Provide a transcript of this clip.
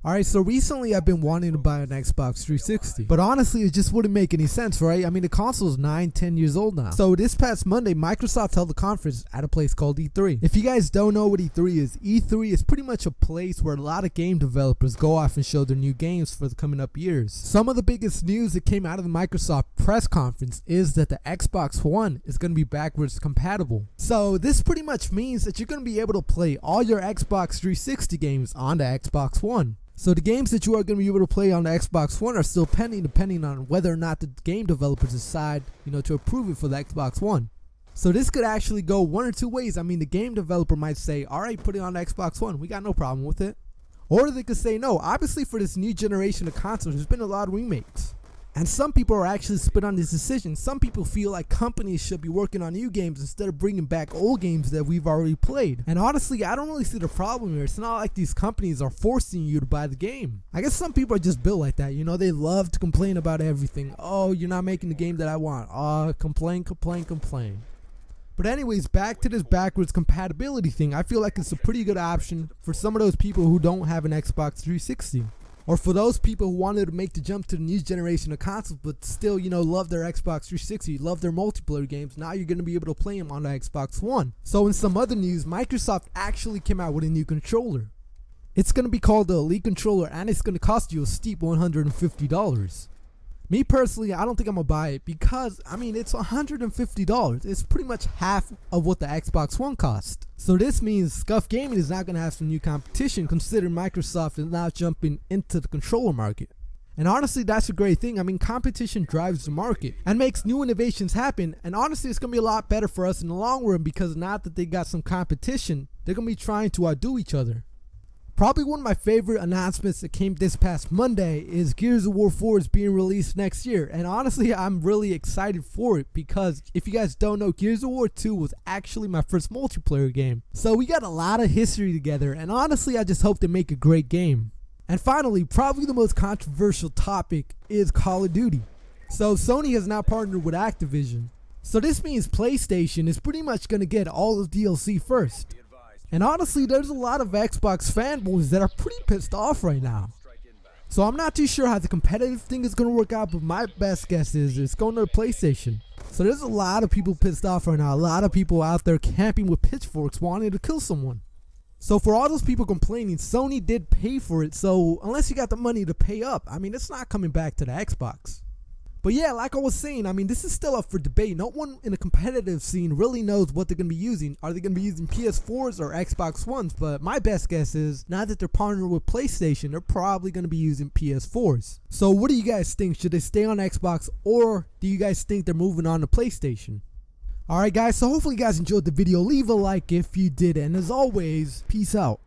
Alright, so recently I've been wanting to buy an Xbox 360, but honestly it just wouldn't make any sense, right? I mean, the console is 9-10 years old now. So this past Monday, Microsoft held a conference at a place called E3. If you guys don't know what E3 is pretty much a place where a lot of game developers go off and show their new games for the coming up years. Some of the biggest news that came out of the Microsoft press conference is that the Xbox One is going to be backwards compatible. So this pretty much means that you're going to be able to play all your Xbox 360 games on the Xbox One. So the games that you are going to be able to play on the Xbox One are still pending, depending on whether or not the game developers decide, to approve it for the Xbox One. So this could actually go one or two ways. I mean, the game developer might say, alright, put it on the Xbox One, we got no problem with it. Or they could say no. Obviously for this new generation of consoles, there's been a lot of remakes. And some people are actually split on this decision. Some people feel like companies should be working on new games instead of bringing back old games that we've already played. And honestly, I don't really see the problem here. It's not like these companies are forcing you to buy the game. I guess some people are just built like that. They love to complain about everything. Oh, you're not making the game that I want. Complain. But anyways, back to this backwards compatibility thing. I feel like it's a pretty good option for some of those people who don't have an Xbox 360. Or for those people who wanted to make the jump to the new generation of consoles but still, love their Xbox 360, love their multiplayer games, now you're going to be able to play them on the Xbox One. So in some other news, Microsoft actually came out with a new controller. It's going to be called the Elite Controller, and it's going to cost you a steep $150. Me personally, I don't think I'm going to buy it because, it's $150. It's pretty much half of what the Xbox One cost. So this means Scuff Gaming is not going to have some new competition, considering Microsoft is now jumping into the controller market. And honestly, that's a great thing. Competition drives the market and makes new innovations happen. And honestly, it's going to be a lot better for us in the long run because now that they got some competition, they're going to be trying to outdo each other. Probably one of my favorite announcements that came this past Monday is Gears of War 4 is being released next year. And honestly, I'm really excited for it because if you guys don't know, Gears of War 2 was actually my first multiplayer game. So we got a lot of history together, and honestly, I just hope they make a great game. And finally, probably the most controversial topic is Call of Duty. So Sony has now partnered with Activision. So this means PlayStation is pretty much going to get all of DLC first. And honestly, there's a lot of Xbox fanboys that are pretty pissed off right now. So I'm not too sure how the competitive thing is going to work out, but my best guess is it's going to the PlayStation. So there's a lot of people pissed off right now. A lot of people out there camping with pitchforks wanting to kill someone. So for all those people complaining, Sony did pay for it. So unless you got the money to pay up, it's not coming back to the Xbox. But yeah, like I was saying, this is still up for debate. No one in the competitive scene really knows what they're going to be using. Are they going to be using PS4s or Xbox Ones? But my best guess is, now that they're partnering with PlayStation, they're probably going to be using PS4s. So what do you guys think? Should they stay on Xbox, or do you guys think they're moving on to PlayStation? Alright guys, so hopefully you guys enjoyed the video. Leave a like if you did, and as always, peace out.